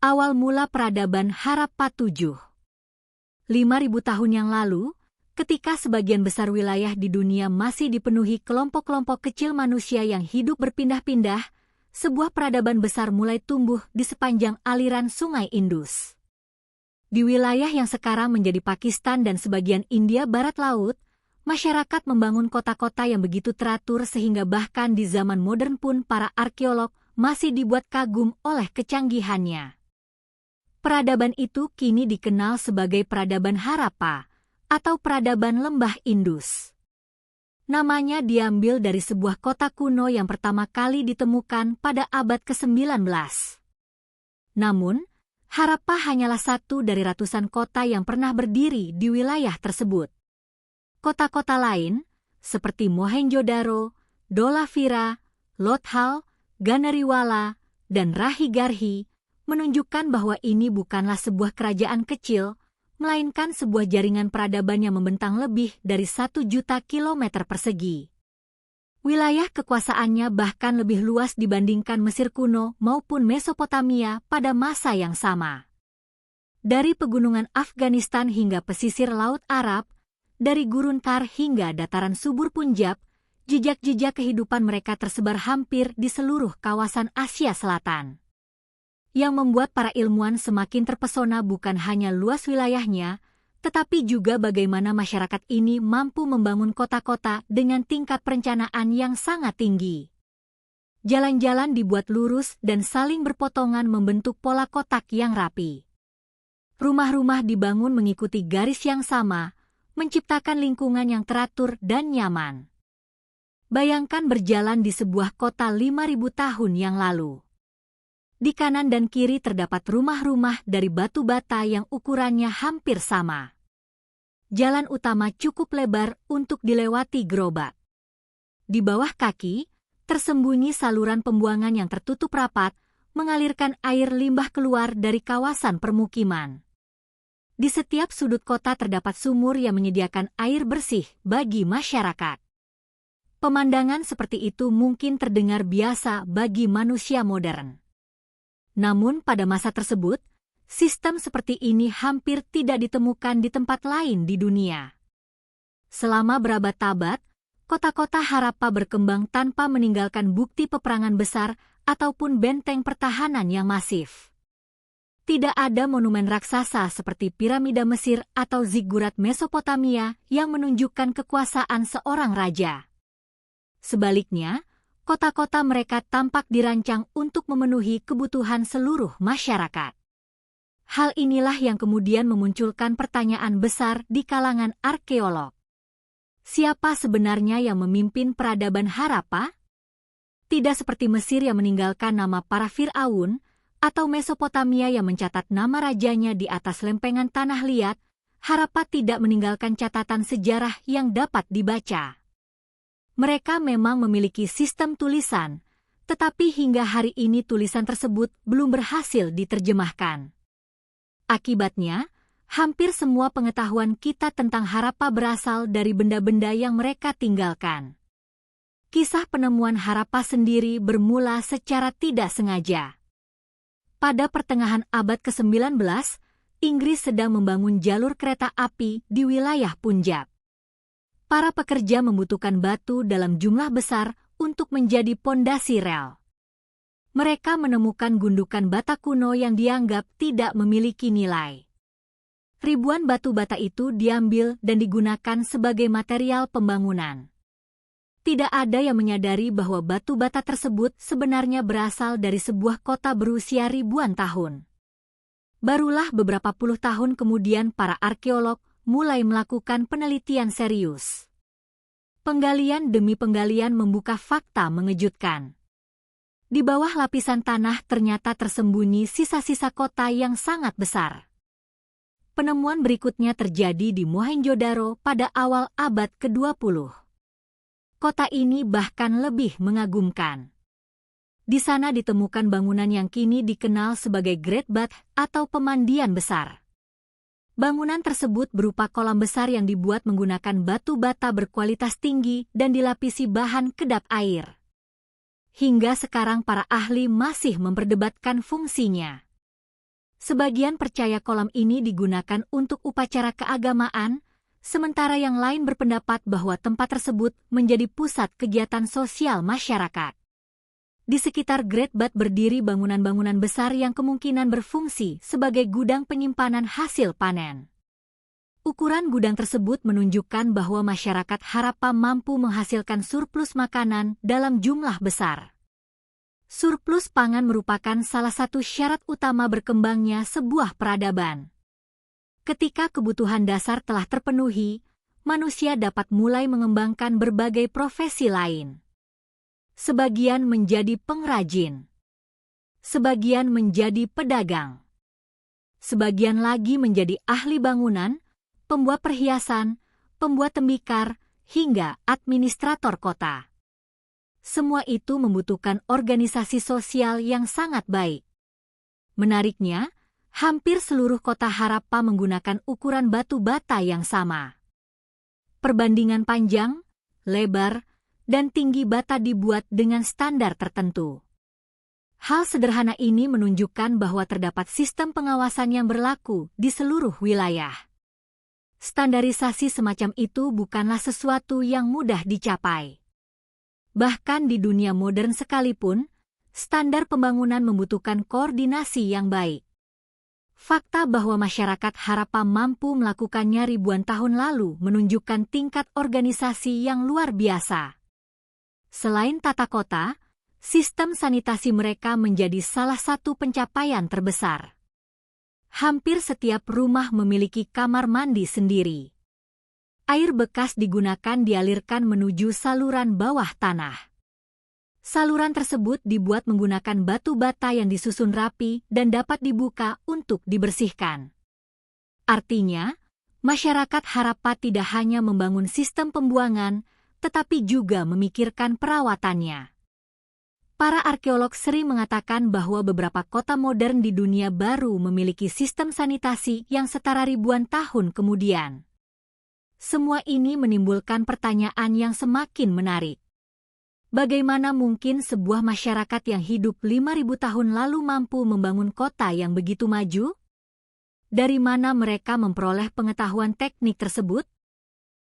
Awal mula peradaban Harappa 7. 5.000 tahun yang lalu, ketika sebagian besar wilayah di dunia masih dipenuhi kelompok-kelompok kecil manusia yang hidup berpindah-pindah, sebuah peradaban besar mulai tumbuh di sepanjang aliran Sungai Indus. Di wilayah yang sekarang menjadi Pakistan dan sebagian India barat laut, masyarakat membangun kota-kota yang begitu teratur sehingga bahkan di zaman modern pun para arkeolog masih dibuat kagum oleh kecanggihannya. Peradaban itu kini dikenal sebagai peradaban Harappa atau peradaban Lembah Indus. Namanya diambil dari sebuah kota kuno yang pertama kali ditemukan pada abad ke-19. Namun, Harappa hanyalah satu dari ratusan kota yang pernah berdiri di wilayah tersebut. Kota-kota lain, seperti Mohenjo-daro, Dholavira, Lothal, Ganeriwala, dan Rahigarhi, menunjukkan bahwa ini bukanlah sebuah kerajaan kecil, melainkan sebuah jaringan peradaban yang membentang lebih dari 1 juta kilometer persegi. Wilayah kekuasaannya bahkan lebih luas dibandingkan Mesir kuno maupun Mesopotamia pada masa yang sama. Dari pegunungan Afghanistan hingga pesisir Laut Arab, dari gurun Thar hingga dataran subur Punjab, jejak-jejak kehidupan mereka tersebar hampir di seluruh kawasan Asia Selatan. Yang membuat para ilmuwan semakin terpesona bukan hanya luas wilayahnya, tetapi juga bagaimana masyarakat ini mampu membangun kota-kota dengan tingkat perencanaan yang sangat tinggi. Jalan-jalan dibuat lurus dan saling berpotongan membentuk pola kotak yang rapi. Rumah-rumah dibangun mengikuti garis yang sama, menciptakan lingkungan yang teratur dan nyaman. Bayangkan berjalan di sebuah kota 5.000 tahun yang lalu. Di kanan dan kiri terdapat rumah-rumah dari batu bata yang ukurannya hampir sama. Jalan utama cukup lebar untuk dilewati gerobak. Di bawah kaki, tersembunyi saluran pembuangan yang tertutup rapat, mengalirkan air limbah keluar dari kawasan permukiman. Di setiap sudut kota terdapat sumur yang menyediakan air bersih bagi masyarakat. Pemandangan seperti itu mungkin terdengar biasa bagi manusia modern. Namun pada masa tersebut, sistem seperti ini hampir tidak ditemukan di tempat lain di dunia. Selama berabad-abad, kota-kota Harappa berkembang tanpa meninggalkan bukti peperangan besar ataupun benteng pertahanan yang masif. Tidak ada monumen raksasa seperti piramida Mesir atau ziggurat Mesopotamia yang menunjukkan kekuasaan seorang raja. Sebaliknya, kota-kota mereka tampak dirancang untuk memenuhi kebutuhan seluruh masyarakat. Hal inilah yang kemudian memunculkan pertanyaan besar di kalangan arkeolog. Siapa sebenarnya yang memimpin peradaban Harappa? Tidak seperti Mesir yang meninggalkan nama para Fir'aun, atau Mesopotamia yang mencatat nama rajanya di atas lempengan tanah liat, Harappa tidak meninggalkan catatan sejarah yang dapat dibaca. Mereka memang memiliki sistem tulisan, tetapi hingga hari ini tulisan tersebut belum berhasil diterjemahkan. Akibatnya, hampir semua pengetahuan kita tentang Harappa berasal dari benda-benda yang mereka tinggalkan. Kisah penemuan Harappa sendiri bermula secara tidak sengaja. Pada pertengahan abad ke-19, Inggris sedang membangun jalur kereta api di wilayah Punjab. Para pekerja membutuhkan batu dalam jumlah besar untuk menjadi pondasi rel. Mereka menemukan gundukan bata kuno yang dianggap tidak memiliki nilai. Ribuan batu bata itu diambil dan digunakan sebagai material pembangunan. Tidak ada yang menyadari bahwa batu bata tersebut sebenarnya berasal dari sebuah kota berusia ribuan tahun. Barulah beberapa puluh tahun kemudian para arkeolog mulai melakukan penelitian serius. Penggalian demi penggalian membuka fakta mengejutkan. Di bawah lapisan tanah ternyata tersembunyi sisa-sisa kota yang sangat besar. Penemuan berikutnya terjadi di Mohenjo-daro pada awal abad ke-20. Kota ini bahkan lebih mengagumkan. Di sana ditemukan bangunan yang kini dikenal sebagai Great Bath atau pemandian besar. Bangunan tersebut berupa kolam besar yang dibuat menggunakan batu bata berkualitas tinggi dan dilapisi bahan kedap air. Hingga sekarang para ahli masih memperdebatkan fungsinya. Sebagian percaya kolam ini digunakan untuk upacara keagamaan, sementara yang lain berpendapat bahwa tempat tersebut menjadi pusat kegiatan sosial masyarakat. Di sekitar Great Bat berdiri bangunan-bangunan besar yang kemungkinan berfungsi sebagai gudang penyimpanan hasil panen. Ukuran gudang tersebut menunjukkan bahwa masyarakat Harappa mampu menghasilkan surplus makanan dalam jumlah besar. Surplus pangan merupakan salah satu syarat utama berkembangnya sebuah peradaban. Ketika kebutuhan dasar telah terpenuhi, manusia dapat mulai mengembangkan berbagai profesi lain. Sebagian menjadi pengrajin. Sebagian menjadi pedagang. Sebagian lagi menjadi ahli bangunan, pembuat perhiasan, pembuat tembikar, hingga administrator kota. Semua itu membutuhkan organisasi sosial yang sangat baik. Menariknya, hampir seluruh kota Harappa menggunakan ukuran batu bata yang sama. Perbandingan panjang, lebar, dan tinggi bata dibuat dengan standar tertentu. Hal sederhana ini menunjukkan bahwa terdapat sistem pengawasan yang berlaku di seluruh wilayah. Standarisasi semacam itu bukanlah sesuatu yang mudah dicapai. Bahkan di dunia modern sekalipun, standar pembangunan membutuhkan koordinasi yang baik. Fakta bahwa masyarakat Harappa mampu melakukannya ribuan tahun lalu menunjukkan tingkat organisasi yang luar biasa. Selain tata kota, sistem sanitasi mereka menjadi salah satu pencapaian terbesar. Hampir setiap rumah memiliki kamar mandi sendiri. Air bekas digunakan dialirkan menuju saluran bawah tanah. Saluran tersebut dibuat menggunakan batu bata yang disusun rapi dan dapat dibuka untuk dibersihkan. Artinya, masyarakat Harappa tidak hanya membangun sistem pembuangan, tetapi juga memikirkan perawatannya. Para arkeolog sering mengatakan bahwa beberapa kota modern di dunia baru memiliki sistem sanitasi yang setara ribuan tahun kemudian. Semua ini menimbulkan pertanyaan yang semakin menarik. Bagaimana mungkin sebuah masyarakat yang hidup 5.000 tahun lalu mampu membangun kota yang begitu maju? Dari mana mereka memperoleh pengetahuan teknik tersebut?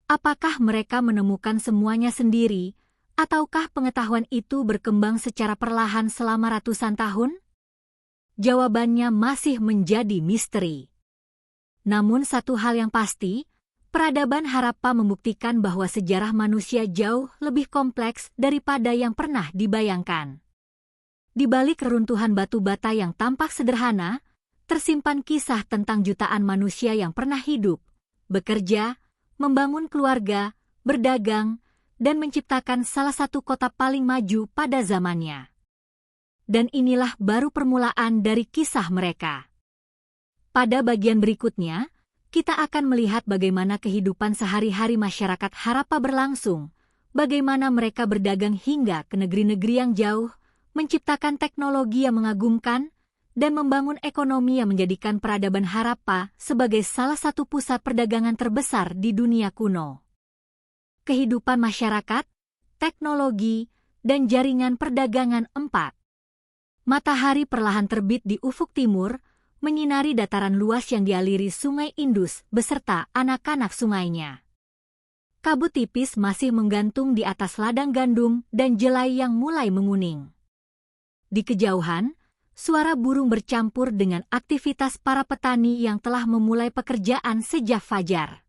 Apakah mereka menemukan semuanya sendiri, ataukah pengetahuan itu berkembang secara perlahan selama ratusan tahun? Jawabannya masih menjadi misteri. Namun satu hal yang pasti, peradaban Harappa membuktikan bahwa sejarah manusia jauh lebih kompleks daripada yang pernah dibayangkan. Di balik reruntuhan batu bata yang tampak sederhana, tersimpan kisah tentang jutaan manusia yang pernah hidup, bekerja, membangun keluarga, berdagang, dan menciptakan salah satu kota paling maju pada zamannya. Dan inilah baru permulaan dari kisah mereka. Pada bagian berikutnya, kita akan melihat bagaimana kehidupan sehari-hari masyarakat Harappa berlangsung, bagaimana mereka berdagang hingga ke negeri-negeri yang jauh, menciptakan teknologi yang mengagumkan, dan membangun ekonomi yang menjadikan peradaban Harappa sebagai salah satu pusat perdagangan terbesar di dunia kuno. Kehidupan masyarakat, teknologi, dan jaringan perdagangan 4. Matahari perlahan terbit di ufuk timur, menyinari dataran luas yang dialiri Sungai Indus beserta anak-anak sungainya. Kabut tipis masih menggantung di atas ladang gandum dan jelai yang mulai menguning. Di kejauhan, suara burung bercampur dengan aktivitas para petani yang telah memulai pekerjaan sejak fajar.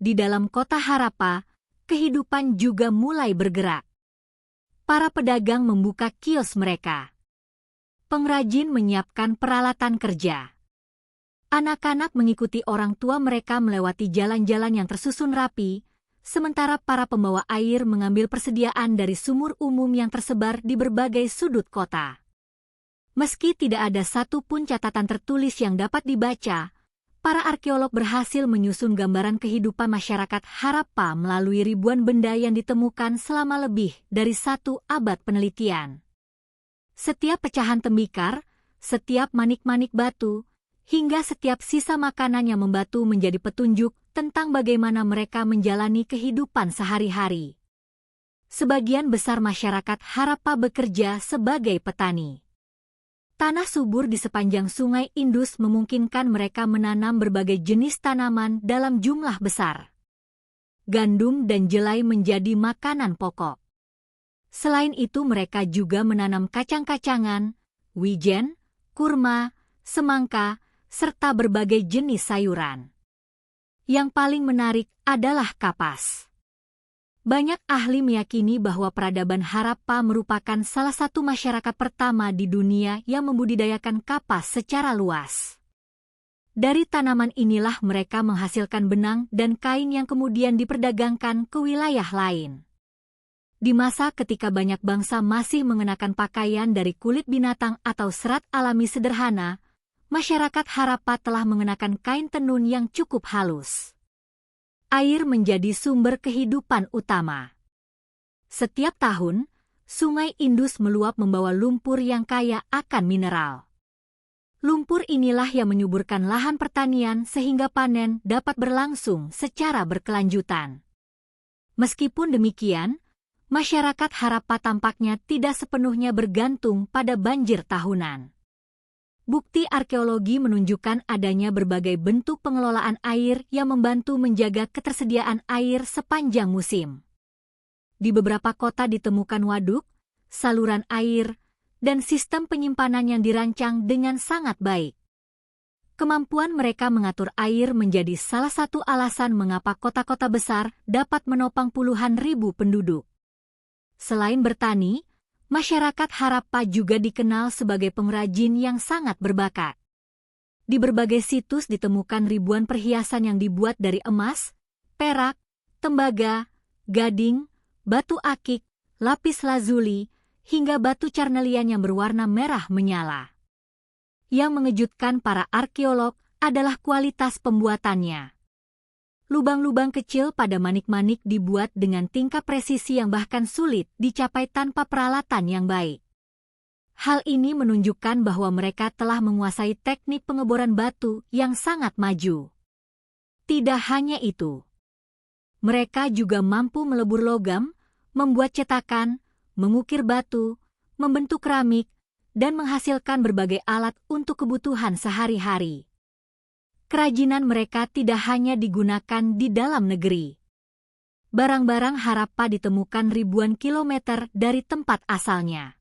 Di dalam kota Harappa, kehidupan juga mulai bergerak. Para pedagang membuka kios mereka. Pengrajin menyiapkan peralatan kerja. Anak-anak mengikuti orang tua mereka melewati jalan-jalan yang tersusun rapi, sementara para pembawa air mengambil persediaan dari sumur umum yang tersebar di berbagai sudut kota. Meski tidak ada satupun catatan tertulis yang dapat dibaca, para arkeolog berhasil menyusun gambaran kehidupan masyarakat Harappa melalui ribuan benda yang ditemukan selama lebih dari 1 abad penelitian. Setiap pecahan tembikar, setiap manik-manik batu, hingga setiap sisa makanan yang membatu menjadi petunjuk tentang bagaimana mereka menjalani kehidupan sehari-hari. Sebagian besar masyarakat Harappa bekerja sebagai petani. Tanah subur di sepanjang Sungai Indus memungkinkan mereka menanam berbagai jenis tanaman dalam jumlah besar. Gandum dan jelai menjadi makanan pokok. Selain itu mereka juga menanam kacang-kacangan, wijen, kurma, semangka, serta berbagai jenis sayuran. Yang paling menarik adalah kapas. Banyak ahli meyakini bahwa peradaban Harappa merupakan salah satu masyarakat pertama di dunia yang membudidayakan kapas secara luas. Dari tanaman inilah mereka menghasilkan benang dan kain yang kemudian diperdagangkan ke wilayah lain. Di masa ketika banyak bangsa masih mengenakan pakaian dari kulit binatang atau serat alami sederhana, masyarakat Harappa telah mengenakan kain tenun yang cukup halus. Air menjadi sumber kehidupan utama. Setiap tahun, Sungai Indus meluap membawa lumpur yang kaya akan mineral. Lumpur inilah yang menyuburkan lahan pertanian sehingga panen dapat berlangsung secara berkelanjutan. Meskipun demikian, masyarakat Harappa tampaknya tidak sepenuhnya bergantung pada banjir tahunan. Bukti arkeologi menunjukkan adanya berbagai bentuk pengelolaan air yang membantu menjaga ketersediaan air sepanjang musim. Di beberapa kota ditemukan waduk, saluran air, dan sistem penyimpanan yang dirancang dengan sangat baik. Kemampuan mereka mengatur air menjadi salah satu alasan mengapa kota-kota besar dapat menopang puluhan ribu penduduk. Selain bertani, masyarakat Harappa juga dikenal sebagai pengrajin yang sangat berbakat. Di berbagai situs ditemukan ribuan perhiasan yang dibuat dari emas, perak, tembaga, gading, batu akik, lapis lazuli, hingga batu carnelian yang berwarna merah menyala. Yang mengejutkan para arkeolog adalah kualitas pembuatannya. Lubang-lubang kecil pada manik-manik dibuat dengan tingkat presisi yang bahkan sulit dicapai tanpa peralatan yang baik. Hal ini menunjukkan bahwa mereka telah menguasai teknik pengeboran batu yang sangat maju. Tidak hanya itu, mereka juga mampu melebur logam, membuat cetakan, mengukir batu, membentuk keramik, dan menghasilkan berbagai alat untuk kebutuhan sehari-hari. Kerajinan mereka tidak hanya digunakan di dalam negeri. Barang-barang Harappa ditemukan ribuan kilometer dari tempat asalnya.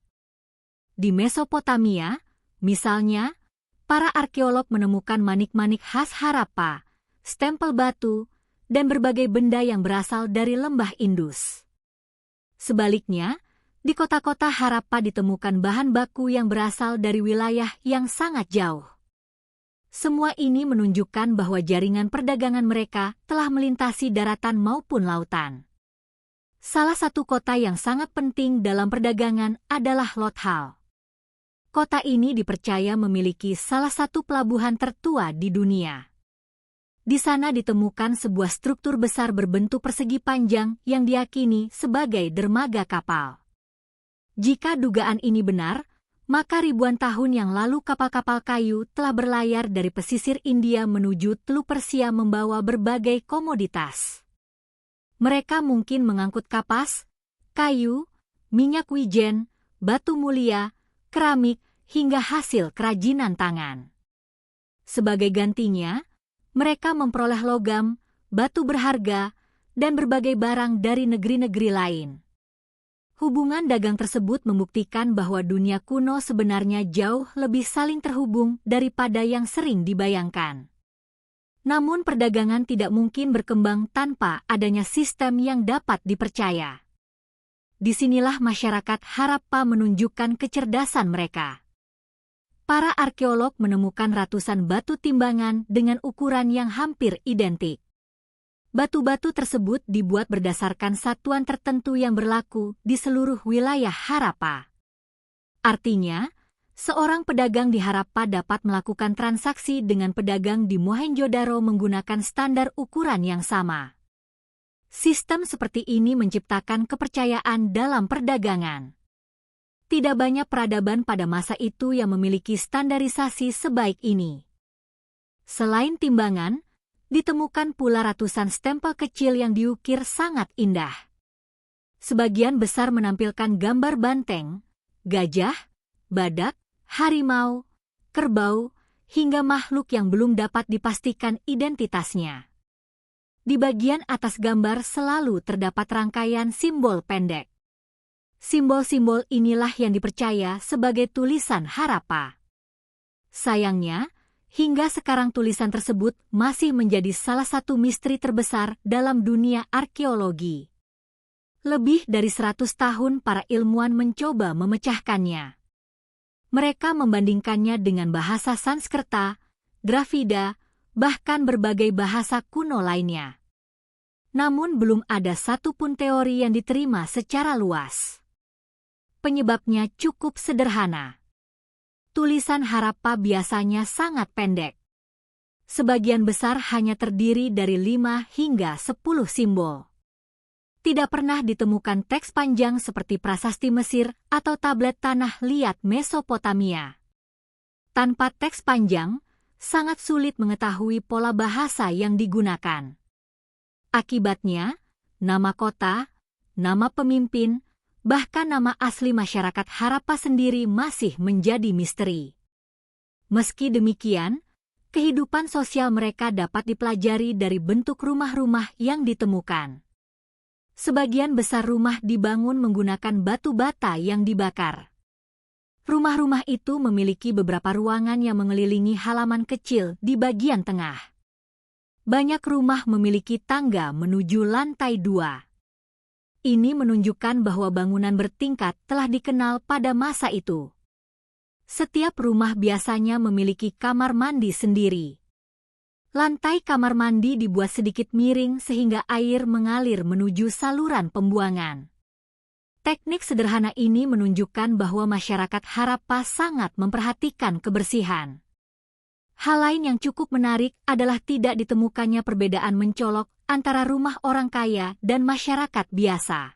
Di Mesopotamia, misalnya, para arkeolog menemukan manik-manik khas Harappa, stempel batu, dan berbagai benda yang berasal dari lembah Indus. Sebaliknya, di kota-kota Harappa ditemukan bahan baku yang berasal dari wilayah yang sangat jauh. Semua ini menunjukkan bahwa jaringan perdagangan mereka telah melintasi daratan maupun lautan. Salah satu kota yang sangat penting dalam perdagangan adalah Lothal. Kota ini dipercaya memiliki salah satu pelabuhan tertua di dunia. Di sana ditemukan sebuah struktur besar berbentuk persegi panjang yang diyakini sebagai dermaga kapal. Jika dugaan ini benar, maka ribuan tahun yang lalu kapal-kapal kayu telah berlayar dari pesisir India menuju Teluk Persia membawa berbagai komoditas. Mereka mungkin mengangkut kapas, kayu, minyak wijen, batu mulia, keramik, hingga hasil kerajinan tangan. Sebagai gantinya, mereka memperoleh logam, batu berharga, dan berbagai barang dari negeri-negeri lain. Hubungan dagang tersebut membuktikan bahwa dunia kuno sebenarnya jauh lebih saling terhubung daripada yang sering dibayangkan. Namun perdagangan tidak mungkin berkembang tanpa adanya sistem yang dapat dipercaya. Disinilah masyarakat Harappa menunjukkan kecerdasan mereka. Para arkeolog menemukan ratusan batu timbangan dengan ukuran yang hampir identik. Batu-batu tersebut dibuat berdasarkan satuan tertentu yang berlaku di seluruh wilayah Harappa. Artinya, seorang pedagang di Harappa dapat melakukan transaksi dengan pedagang di Mohenjo-daro menggunakan standar ukuran yang sama. Sistem seperti ini menciptakan kepercayaan dalam perdagangan. Tidak banyak peradaban pada masa itu yang memiliki standarisasi sebaik ini. Selain timbangan, ditemukan pula ratusan stempel kecil yang diukir sangat indah. Sebagian besar menampilkan gambar banteng, gajah, badak, harimau, kerbau, hingga makhluk yang belum dapat dipastikan identitasnya. Di bagian atas gambar selalu terdapat rangkaian simbol pendek. Simbol-simbol inilah yang dipercaya sebagai tulisan Harappa. Sayangnya, hingga sekarang tulisan tersebut masih menjadi salah satu misteri terbesar dalam dunia arkeologi. Lebih dari 100 tahun para ilmuwan mencoba memecahkannya. Mereka membandingkannya dengan bahasa Sanskerta, Dravida, bahkan berbagai bahasa kuno lainnya. Namun belum ada satupun teori yang diterima secara luas. Penyebabnya cukup sederhana. Tulisan Harappa biasanya sangat pendek. Sebagian besar hanya terdiri dari 5 hingga 10 simbol. Tidak pernah ditemukan teks panjang seperti prasasti Mesir atau tablet tanah liat Mesopotamia. Tanpa teks panjang, sangat sulit mengetahui pola bahasa yang digunakan. Akibatnya, nama kota, nama pemimpin, bahkan nama asli masyarakat Harappa sendiri masih menjadi misteri. Meski demikian, kehidupan sosial mereka dapat dipelajari dari bentuk rumah-rumah yang ditemukan. Sebagian besar rumah dibangun menggunakan batu bata yang dibakar. Rumah-rumah itu memiliki beberapa ruangan yang mengelilingi halaman kecil di bagian tengah. Banyak rumah memiliki tangga menuju lantai 2. Ini menunjukkan bahwa bangunan bertingkat telah dikenal pada masa itu. Setiap rumah biasanya memiliki kamar mandi sendiri. Lantai kamar mandi dibuat sedikit miring sehingga air mengalir menuju saluran pembuangan. Teknik sederhana ini menunjukkan bahwa masyarakat Harappa sangat memperhatikan kebersihan. Hal lain yang cukup menarik adalah tidak ditemukannya perbedaan mencolok antara rumah orang kaya dan masyarakat biasa.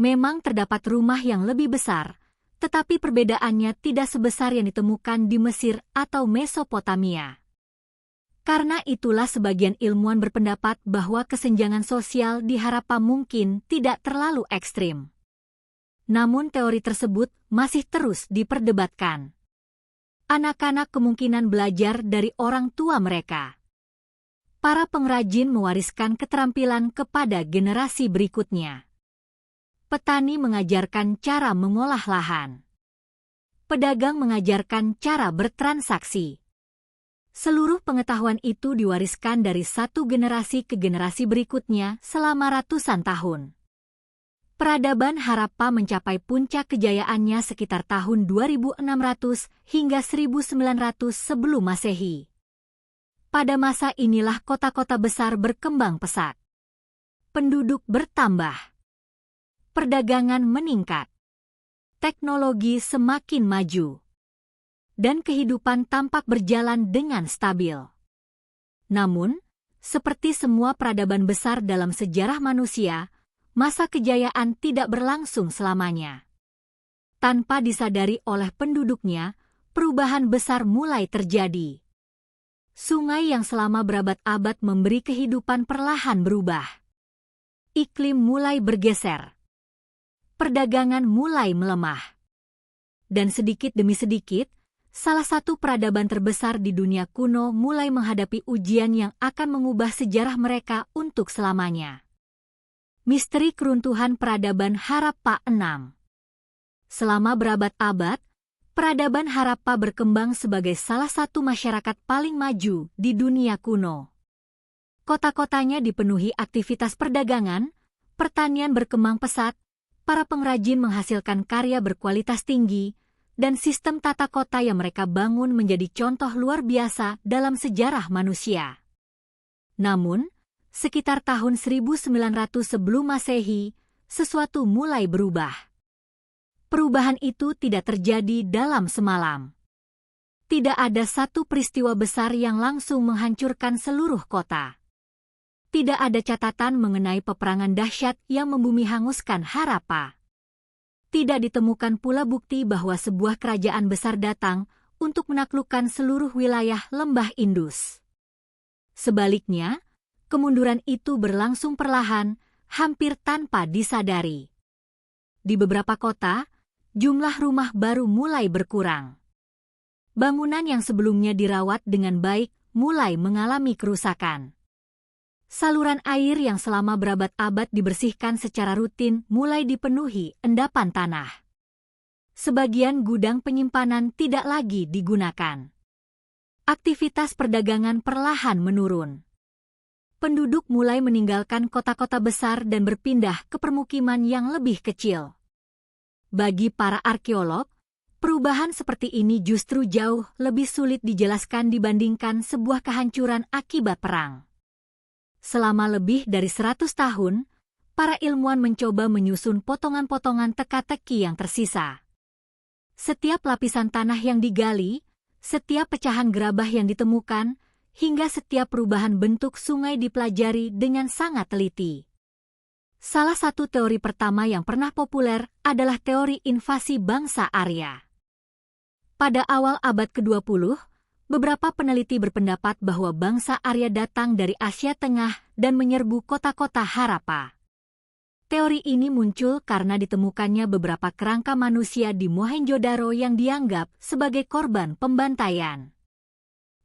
Memang terdapat rumah yang lebih besar, tetapi perbedaannya tidak sebesar yang ditemukan di Mesir atau Mesopotamia. Karena itulah sebagian ilmuwan berpendapat bahwa kesenjangan sosial di Harappa mungkin tidak terlalu ekstrim. Namun teori tersebut masih terus diperdebatkan. Anak-anak kemungkinan belajar dari orang tua mereka. Para pengrajin mewariskan keterampilan kepada generasi berikutnya. Petani mengajarkan cara mengolah lahan. Pedagang mengajarkan cara bertransaksi. Seluruh pengetahuan itu diwariskan dari satu generasi ke generasi berikutnya selama ratusan tahun. Peradaban Harappa mencapai puncak kejayaannya sekitar tahun 2600 hingga 1900 sebelum Masehi. Pada masa inilah kota-kota besar berkembang pesat. Penduduk bertambah. Perdagangan meningkat. Teknologi semakin maju. Dan kehidupan tampak berjalan dengan stabil. Namun, seperti semua peradaban besar dalam sejarah manusia, masa kejayaan tidak berlangsung selamanya. Tanpa disadari oleh penduduknya, perubahan besar mulai terjadi. Sungai yang selama berabad-abad memberi kehidupan perlahan berubah. Iklim mulai bergeser. Perdagangan mulai melemah. Dan sedikit demi sedikit, salah satu peradaban terbesar di dunia kuno mulai menghadapi ujian yang akan mengubah sejarah mereka untuk selamanya. Misteri keruntuhan peradaban Harappa 6. Selama berabad-abad, peradaban Harappa berkembang sebagai salah satu masyarakat paling maju di dunia kuno. Kota-kotanya dipenuhi aktivitas perdagangan, pertanian berkembang pesat, para pengrajin menghasilkan karya berkualitas tinggi, dan sistem tata kota yang mereka bangun menjadi contoh luar biasa dalam sejarah manusia. Namun, sekitar tahun 1900 sebelum Masehi, sesuatu mulai berubah. Perubahan itu tidak terjadi dalam semalam. Tidak ada satu peristiwa besar yang langsung menghancurkan seluruh kota. Tidak ada catatan mengenai peperangan dahsyat yang membumi hanguskan Harappa. Tidak ditemukan pula bukti bahwa sebuah kerajaan besar datang untuk menaklukkan seluruh wilayah lembah Indus. Sebaliknya, kemunduran itu berlangsung perlahan, hampir tanpa disadari. Di beberapa kota, jumlah rumah baru mulai berkurang. Bangunan yang sebelumnya dirawat dengan baik mulai mengalami kerusakan. Saluran air yang selama berabad-abad dibersihkan secara rutin mulai dipenuhi endapan tanah. Sebagian gudang penyimpanan tidak lagi digunakan. Aktivitas perdagangan perlahan menurun. Penduduk mulai meninggalkan kota-kota besar dan berpindah ke permukiman yang lebih kecil. Bagi para arkeolog, perubahan seperti ini justru jauh lebih sulit dijelaskan dibandingkan sebuah kehancuran akibat perang. Selama lebih dari 100 tahun, para ilmuwan mencoba menyusun potongan-potongan teka-teki yang tersisa. Setiap lapisan tanah yang digali, setiap pecahan gerabah yang ditemukan, hingga setiap perubahan bentuk sungai dipelajari dengan sangat teliti. Salah satu teori pertama yang pernah populer adalah teori invasi bangsa Arya. Pada awal abad ke-20, beberapa peneliti berpendapat bahwa bangsa Arya datang dari Asia Tengah dan menyerbu kota-kota Harappa. Teori ini muncul karena ditemukannya beberapa kerangka manusia di Mohenjo-daro yang dianggap sebagai korban pembantaian.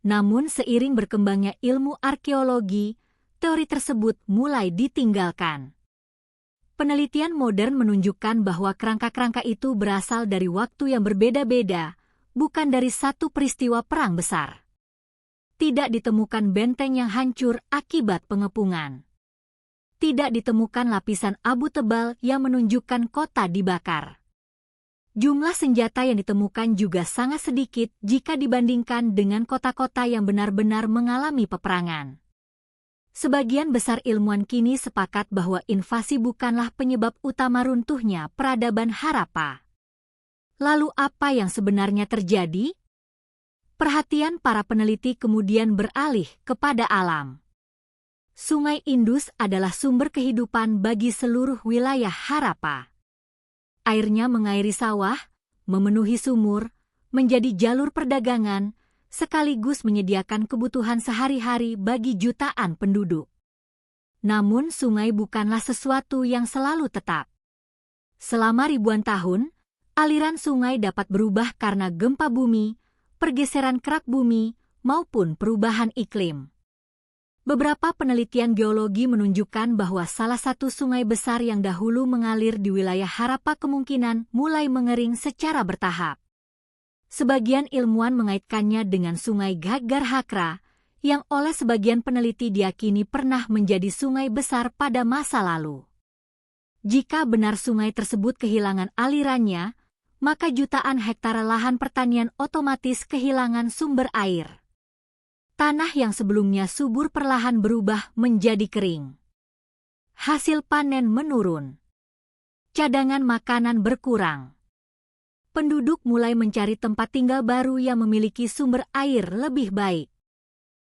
Namun seiring berkembangnya ilmu arkeologi, teori tersebut mulai ditinggalkan. Penelitian modern menunjukkan bahwa kerangka-kerangka itu berasal dari waktu yang berbeda-beda, bukan dari satu peristiwa perang besar. Tidak ditemukan benteng yang hancur akibat pengepungan. Tidak ditemukan lapisan abu tebal yang menunjukkan kota dibakar. Jumlah senjata yang ditemukan juga sangat sedikit jika dibandingkan dengan kota-kota yang benar-benar mengalami peperangan. Sebagian besar ilmuwan kini sepakat bahwa invasi bukanlah penyebab utama runtuhnya peradaban Harappa. Lalu apa yang sebenarnya terjadi? Perhatian para peneliti kemudian beralih kepada alam. Sungai Indus adalah sumber kehidupan bagi seluruh wilayah Harappa. Airnya mengairi sawah, memenuhi sumur, menjadi jalur perdagangan, sekaligus menyediakan kebutuhan sehari-hari bagi jutaan penduduk. Namun sungai bukanlah sesuatu yang selalu tetap. Selama ribuan tahun, aliran sungai dapat berubah karena gempa bumi, pergeseran kerak bumi, maupun perubahan iklim. Beberapa penelitian geologi menunjukkan bahwa salah satu sungai besar yang dahulu mengalir di wilayah Harappa kemungkinan mulai mengering secara bertahap. Sebagian ilmuwan mengaitkannya dengan sungai Ghaggar Hakra, yang oleh sebagian peneliti diyakini pernah menjadi sungai besar pada masa lalu. Jika benar sungai tersebut kehilangan alirannya, maka jutaan hektare lahan pertanian otomatis kehilangan sumber air. Tanah yang sebelumnya subur perlahan berubah menjadi kering. Hasil panen menurun. Cadangan makanan berkurang. Penduduk mulai mencari tempat tinggal baru yang memiliki sumber air lebih baik.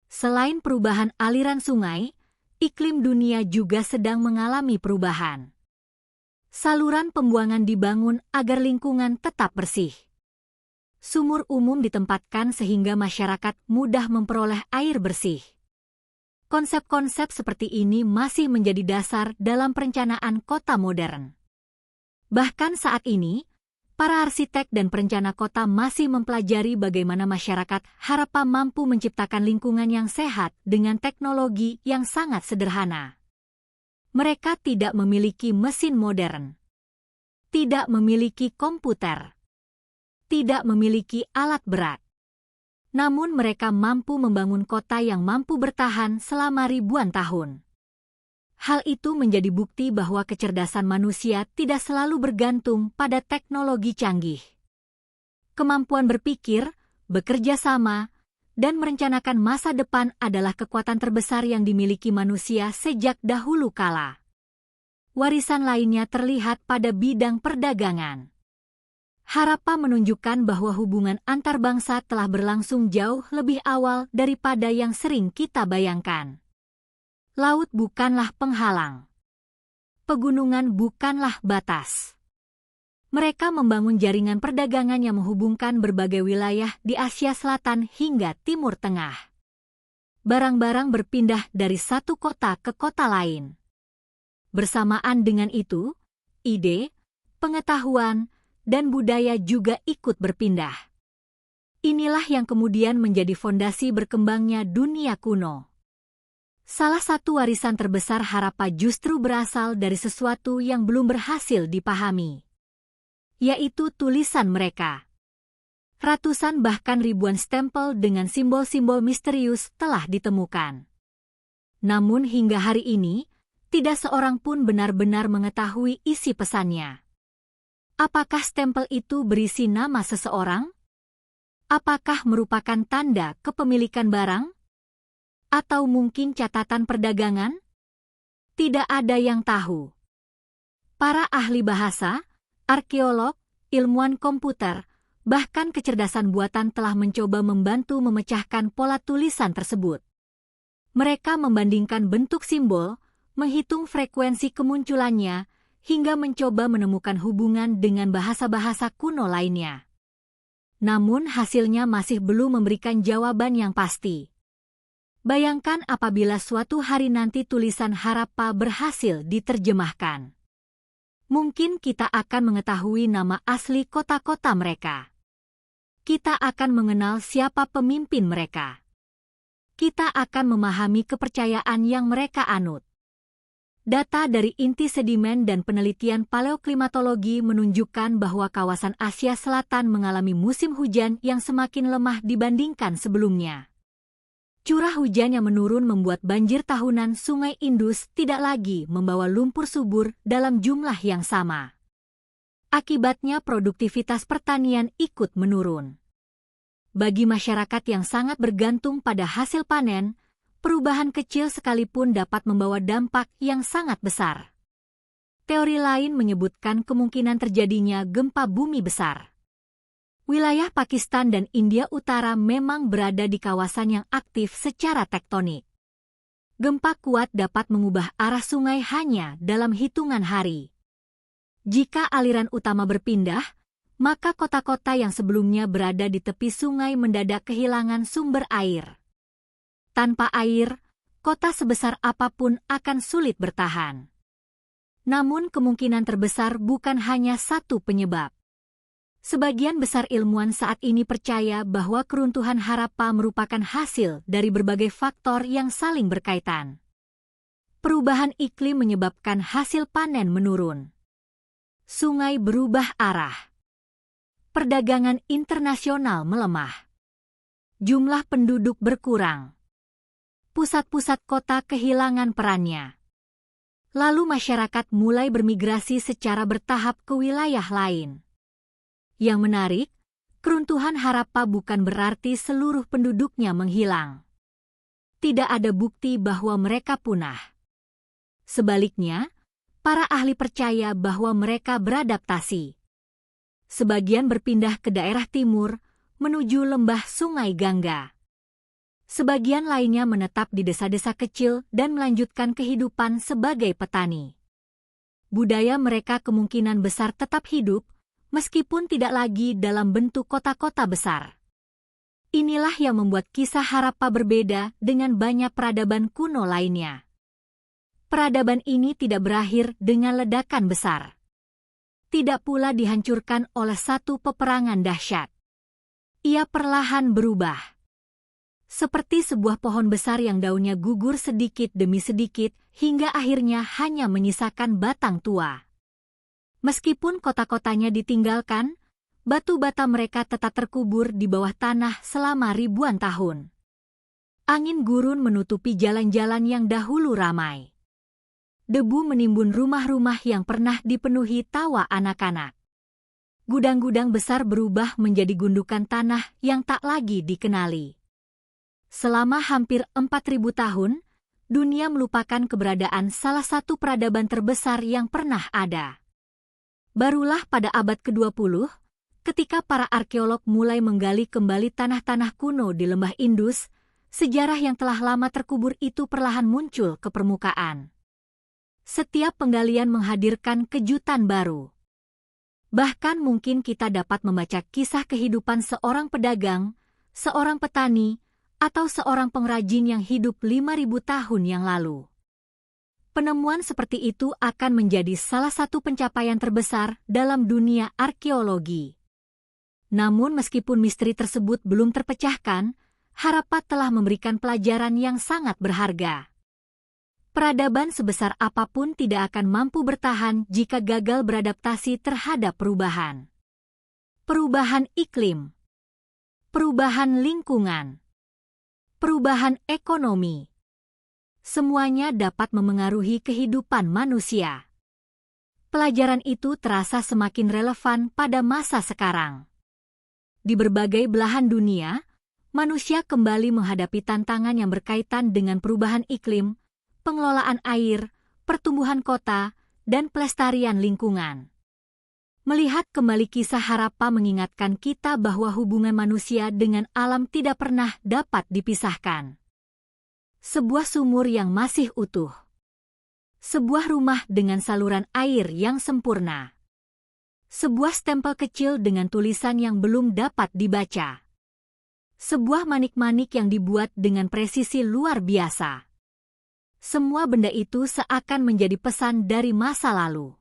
Selain perubahan aliran sungai, iklim dunia juga sedang mengalami perubahan. Saluran pembuangan dibangun agar lingkungan tetap bersih. Sumur umum ditempatkan sehingga masyarakat mudah memperoleh air bersih. Konsep-konsep seperti ini masih menjadi dasar dalam perencanaan kota modern. Bahkan saat ini, para arsitek dan perencana kota masih mempelajari bagaimana masyarakat Harappa mampu menciptakan lingkungan yang sehat dengan teknologi yang sangat sederhana. Mereka tidak memiliki mesin modern, tidak memiliki komputer, tidak memiliki alat berat. Namun mereka mampu membangun kota yang mampu bertahan selama ribuan tahun. Hal itu menjadi bukti bahwa kecerdasan manusia tidak selalu bergantung pada teknologi canggih. Kemampuan berpikir, bekerja sama, dan merencanakan masa depan adalah kekuatan terbesar yang dimiliki manusia sejak dahulu kala. Warisan lainnya terlihat pada bidang perdagangan. Harappa menunjukkan bahwa hubungan antar bangsa telah berlangsung jauh lebih awal daripada yang sering kita bayangkan. Laut bukanlah penghalang. Pegunungan bukanlah batas. Mereka membangun jaringan perdagangan yang menghubungkan berbagai wilayah di Asia Selatan hingga Timur Tengah. Barang-barang berpindah dari satu kota ke kota lain. Bersamaan dengan itu, ide, pengetahuan, dan budaya juga ikut berpindah. Inilah yang kemudian menjadi fondasi berkembangnya dunia kuno. Salah satu warisan terbesar Harappa justru berasal dari sesuatu yang belum berhasil dipahami, yaitu tulisan mereka. Ratusan bahkan ribuan stempel dengan simbol-simbol misterius telah ditemukan. Namun hingga hari ini, tidak seorang pun benar-benar mengetahui isi pesannya. Apakah stempel itu berisi nama seseorang? Apakah merupakan tanda kepemilikan barang? Atau mungkin catatan perdagangan? Tidak ada yang tahu. Para ahli bahasa, arkeolog, ilmuwan komputer, bahkan kecerdasan buatan telah mencoba membantu memecahkan pola tulisan tersebut. Mereka membandingkan bentuk simbol, menghitung frekuensi kemunculannya, hingga mencoba menemukan hubungan dengan bahasa-bahasa kuno lainnya. Namun hasilnya masih belum memberikan jawaban yang pasti. Bayangkan apabila suatu hari nanti tulisan Harappa berhasil diterjemahkan. Mungkin kita akan mengetahui nama asli kota-kota mereka. Kita akan mengenal siapa pemimpin mereka. Kita akan memahami kepercayaan yang mereka anut. Data dari inti sedimen dan penelitian paleoklimatologi menunjukkan bahwa kawasan Asia Selatan mengalami musim hujan yang semakin lemah dibandingkan sebelumnya. Curah hujan yang menurun membuat banjir tahunan Sungai Indus tidak lagi membawa lumpur subur dalam jumlah yang sama. Akibatnya produktivitas pertanian ikut menurun. Bagi masyarakat yang sangat bergantung pada hasil panen, perubahan kecil sekalipun dapat membawa dampak yang sangat besar. Teori lain menyebutkan kemungkinan terjadinya gempa bumi besar. Wilayah Pakistan dan India Utara memang berada di kawasan yang aktif secara tektonik. Gempa kuat dapat mengubah arah sungai hanya dalam hitungan hari. Jika aliran utama berpindah, maka kota-kota yang sebelumnya berada di tepi sungai mendadak kehilangan sumber air. Tanpa air, kota sebesar apapun akan sulit bertahan. Namun kemungkinan terbesar bukan hanya satu penyebab. Sebagian besar ilmuwan saat ini percaya bahwa keruntuhan Harappa merupakan hasil dari berbagai faktor yang saling berkaitan. Perubahan iklim menyebabkan hasil panen menurun. Sungai berubah arah. Perdagangan internasional melemah. Jumlah penduduk berkurang. Pusat-pusat kota kehilangan perannya. Lalu masyarakat mulai bermigrasi secara bertahap ke wilayah lain. Yang menarik, keruntuhan Harappa bukan berarti seluruh penduduknya menghilang. Tidak ada bukti bahwa mereka punah. Sebaliknya, para ahli percaya bahwa mereka beradaptasi. Sebagian berpindah ke daerah timur, menuju lembah Sungai Gangga. Sebagian lainnya menetap di desa-desa kecil dan melanjutkan kehidupan sebagai petani. Budaya mereka kemungkinan besar tetap hidup, meskipun tidak lagi dalam bentuk kota-kota besar. Inilah yang membuat kisah Harappa berbeda dengan banyak peradaban kuno lainnya. Peradaban ini tidak berakhir dengan ledakan besar. Tidak pula dihancurkan oleh satu peperangan dahsyat. Ia perlahan berubah. Seperti sebuah pohon besar yang daunnya gugur sedikit demi sedikit hingga akhirnya hanya menyisakan batang tua. Meskipun kota-kotanya ditinggalkan, batu bata mereka tetap terkubur di bawah tanah selama ribuan tahun. Angin gurun menutupi jalan-jalan yang dahulu ramai. Debu menimbun rumah-rumah yang pernah dipenuhi tawa anak-anak. Gudang-gudang besar berubah menjadi gundukan tanah yang tak lagi dikenali. Selama hampir 4.000 tahun, dunia melupakan keberadaan salah satu peradaban terbesar yang pernah ada. Barulah pada abad ke-20, ketika para arkeolog mulai menggali kembali tanah-tanah kuno di lembah Indus, sejarah yang telah lama terkubur itu perlahan muncul ke permukaan. Setiap penggalian menghadirkan kejutan baru. Bahkan mungkin kita dapat membaca kisah kehidupan seorang pedagang, seorang petani, atau seorang pengrajin yang hidup 5.000 tahun yang lalu. Penemuan seperti itu akan menjadi salah satu pencapaian terbesar dalam dunia arkeologi. Namun meskipun misteri tersebut belum terpecahkan, Harappa telah memberikan pelajaran yang sangat berharga. Peradaban sebesar apapun tidak akan mampu bertahan jika gagal beradaptasi terhadap perubahan. Perubahan iklim, perubahan lingkungan, perubahan ekonomi. Semuanya dapat memengaruhi kehidupan manusia. Pelajaran itu terasa semakin relevan pada masa sekarang. Di berbagai belahan dunia, manusia kembali menghadapi tantangan yang berkaitan dengan perubahan iklim, pengelolaan air, pertumbuhan kota, dan pelestarian lingkungan. Melihat kembali kisah Harappa mengingatkan kita bahwa hubungan manusia dengan alam tidak pernah dapat dipisahkan. Sebuah sumur yang masih utuh. Sebuah rumah dengan saluran air yang sempurna. Sebuah stempel kecil dengan tulisan yang belum dapat dibaca. Sebuah manik-manik yang dibuat dengan presisi luar biasa. Semua benda itu seakan menjadi pesan dari masa lalu.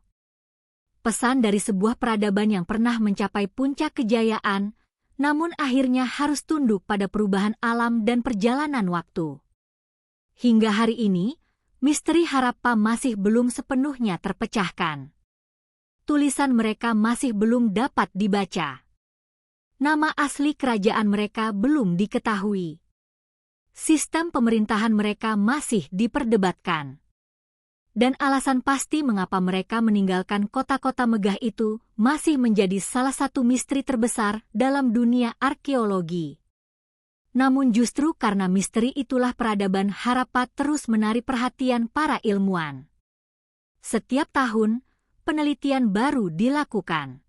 Pesan dari sebuah peradaban yang pernah mencapai puncak kejayaan, namun akhirnya harus tunduk pada perubahan alam dan perjalanan waktu. Hingga hari ini, misteri Harappa masih belum sepenuhnya terpecahkan. Tulisan mereka masih belum dapat dibaca. Nama asli kerajaan mereka belum diketahui. Sistem pemerintahan mereka masih diperdebatkan. Dan alasan pasti mengapa mereka meninggalkan kota-kota megah itu masih menjadi salah satu misteri terbesar dalam dunia arkeologi. Namun justru karena misteri itulah peradaban Harappa terus menarik perhatian para ilmuwan. Setiap tahun, penelitian baru dilakukan.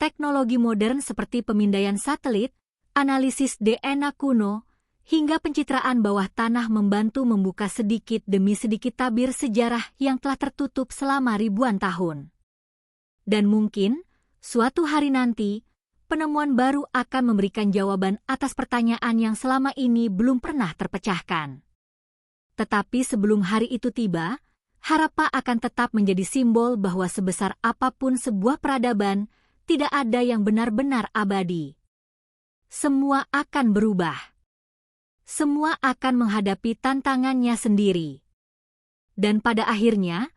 Teknologi modern seperti pemindaian satelit, analisis DNA kuno, hingga pencitraan bawah tanah membantu membuka sedikit demi sedikit tabir sejarah yang telah tertutup selama ribuan tahun. Dan mungkin, suatu hari nanti, penemuan baru akan memberikan jawaban atas pertanyaan yang selama ini belum pernah terpecahkan. Tetapi sebelum hari itu tiba, Harappa akan tetap menjadi simbol bahwa sebesar apapun sebuah peradaban, tidak ada yang benar-benar abadi. Semua akan berubah. Semua akan menghadapi tantangannya sendiri. Dan pada akhirnya,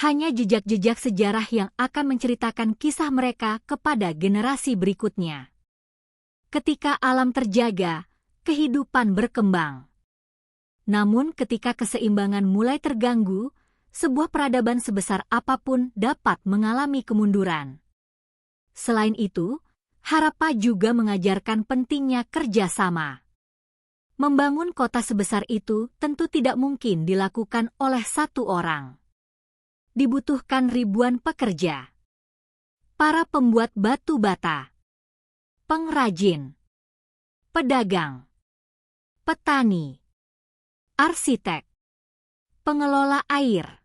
hanya jejak-jejak sejarah yang akan menceritakan kisah mereka kepada generasi berikutnya. Ketika alam terjaga, kehidupan berkembang. Namun ketika keseimbangan mulai terganggu, sebuah peradaban sebesar apapun dapat mengalami kemunduran. Selain itu, Harappa juga mengajarkan pentingnya kerjasama. Membangun kota sebesar itu tentu tidak mungkin dilakukan oleh satu orang. Dibutuhkan ribuan pekerja. Para pembuat batu bata, pengrajin, pedagang, petani, arsitek, pengelola air.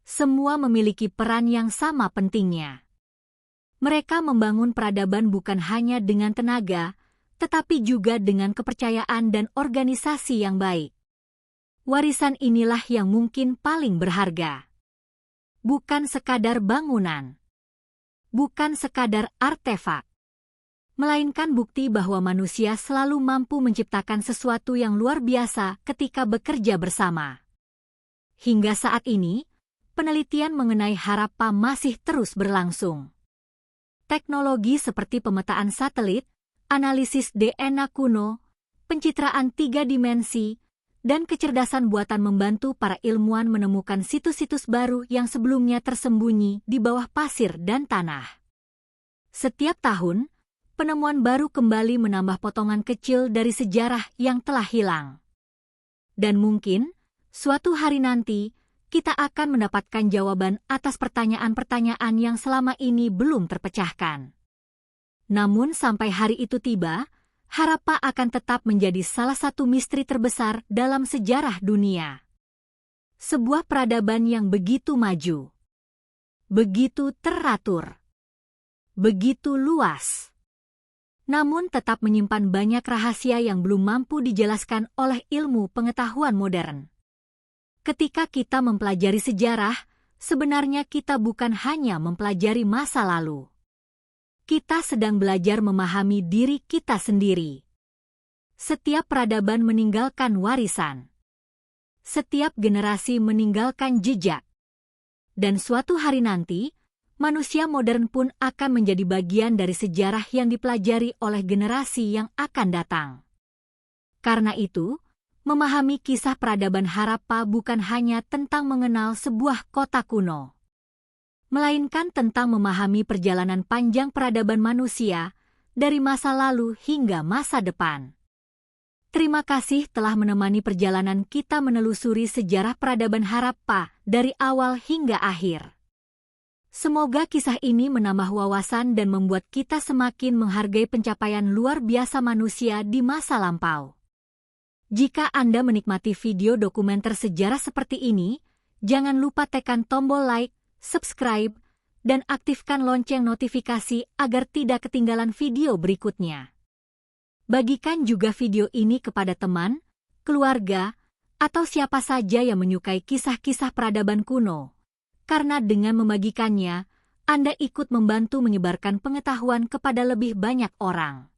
Semua memiliki peran yang sama pentingnya. Mereka membangun peradaban bukan hanya dengan tenaga, tetapi juga dengan kepercayaan dan organisasi yang baik. Warisan inilah yang mungkin paling berharga. Bukan sekadar bangunan. Bukan sekadar artefak. Melainkan bukti bahwa manusia selalu mampu menciptakan sesuatu yang luar biasa ketika bekerja bersama. Hingga saat ini, penelitian mengenai Harappa masih terus berlangsung. Teknologi seperti pemetaan satelit, analisis DNA kuno, pencitraan 3 dimensi, dan kecerdasan buatan membantu para ilmuwan menemukan situs-situs baru yang sebelumnya tersembunyi di bawah pasir dan tanah. Setiap tahun, penemuan baru kembali menambah potongan kecil dari sejarah yang telah hilang. Dan mungkin, suatu hari nanti, kita akan mendapatkan jawaban atas pertanyaan-pertanyaan yang selama ini belum terpecahkan. Namun sampai hari itu tiba, Harappa akan tetap menjadi salah satu misteri terbesar dalam sejarah dunia. Sebuah peradaban yang begitu maju, begitu teratur, begitu luas, namun tetap menyimpan banyak rahasia yang belum mampu dijelaskan oleh ilmu pengetahuan modern. Ketika kita mempelajari sejarah, sebenarnya kita bukan hanya mempelajari masa lalu. kita sedang belajar memahami diri kita sendiri. Setiap peradaban meninggalkan warisan. Setiap generasi meninggalkan jejak. Dan suatu hari nanti, manusia modern pun akan menjadi bagian dari sejarah yang dipelajari oleh generasi yang akan datang. Karena itu, memahami kisah peradaban Harappa bukan hanya tentang mengenal sebuah kota kuno, melainkan tentang memahami perjalanan panjang peradaban manusia dari masa lalu hingga masa depan. Terima kasih telah menemani perjalanan kita menelusuri sejarah peradaban Harappa dari awal hingga akhir. Semoga kisah ini menambah wawasan dan membuat kita semakin menghargai pencapaian luar biasa manusia di masa lampau. Jika Anda menikmati video dokumenter sejarah seperti ini, jangan lupa tekan tombol like, subscribe, dan aktifkan lonceng notifikasi agar tidak ketinggalan video berikutnya. Bagikan juga video ini kepada teman, keluarga, atau siapa saja yang menyukai kisah-kisah peradaban kuno. Karena dengan membagikannya, Anda ikut membantu menyebarkan pengetahuan kepada lebih banyak orang.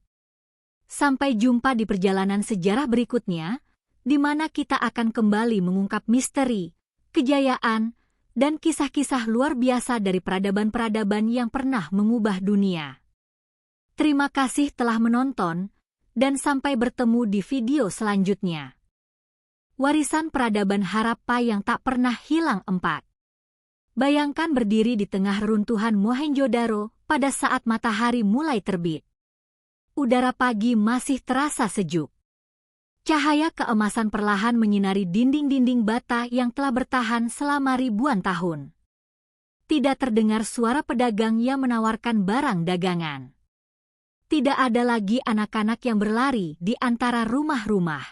Sampai jumpa di perjalanan sejarah berikutnya, di mana kita akan kembali mengungkap misteri, kejayaan, dan kisah-kisah luar biasa dari peradaban-peradaban yang pernah mengubah dunia. Terima kasih telah menonton, dan sampai bertemu di video selanjutnya. Warisan peradaban Harappa yang tak pernah hilang 4. Bayangkan berdiri di tengah runtuhan Mohenjo-daro pada saat matahari mulai terbit. Udara pagi masih terasa sejuk. Cahaya keemasan perlahan menyinari dinding-dinding bata yang telah bertahan selama ribuan tahun. Tidak terdengar suara pedagang yang menawarkan barang dagangan. Tidak ada lagi anak-anak yang berlari di antara rumah-rumah.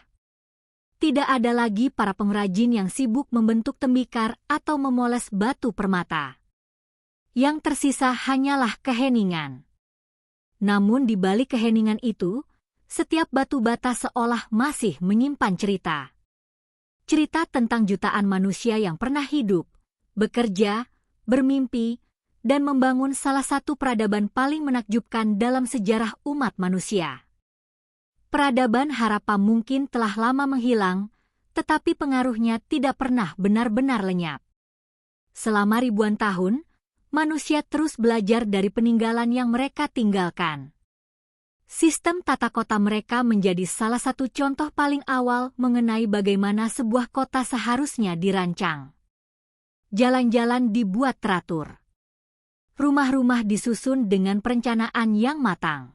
Tidak ada lagi para pengrajin yang sibuk membentuk tembikar atau memoles batu permata. Yang tersisa hanyalah keheningan. Namun di balik keheningan itu, setiap batu bata seolah masih menyimpan cerita. Cerita tentang jutaan manusia yang pernah hidup, bekerja, bermimpi, dan membangun salah satu peradaban paling menakjubkan dalam sejarah umat manusia. Peradaban Harappa mungkin telah lama menghilang, tetapi pengaruhnya tidak pernah benar-benar lenyap. Selama ribuan tahun, manusia terus belajar dari peninggalan yang mereka tinggalkan. Sistem tata kota mereka menjadi salah satu contoh paling awal mengenai bagaimana sebuah kota seharusnya dirancang. Jalan-jalan dibuat teratur. Rumah-rumah disusun dengan perencanaan yang matang.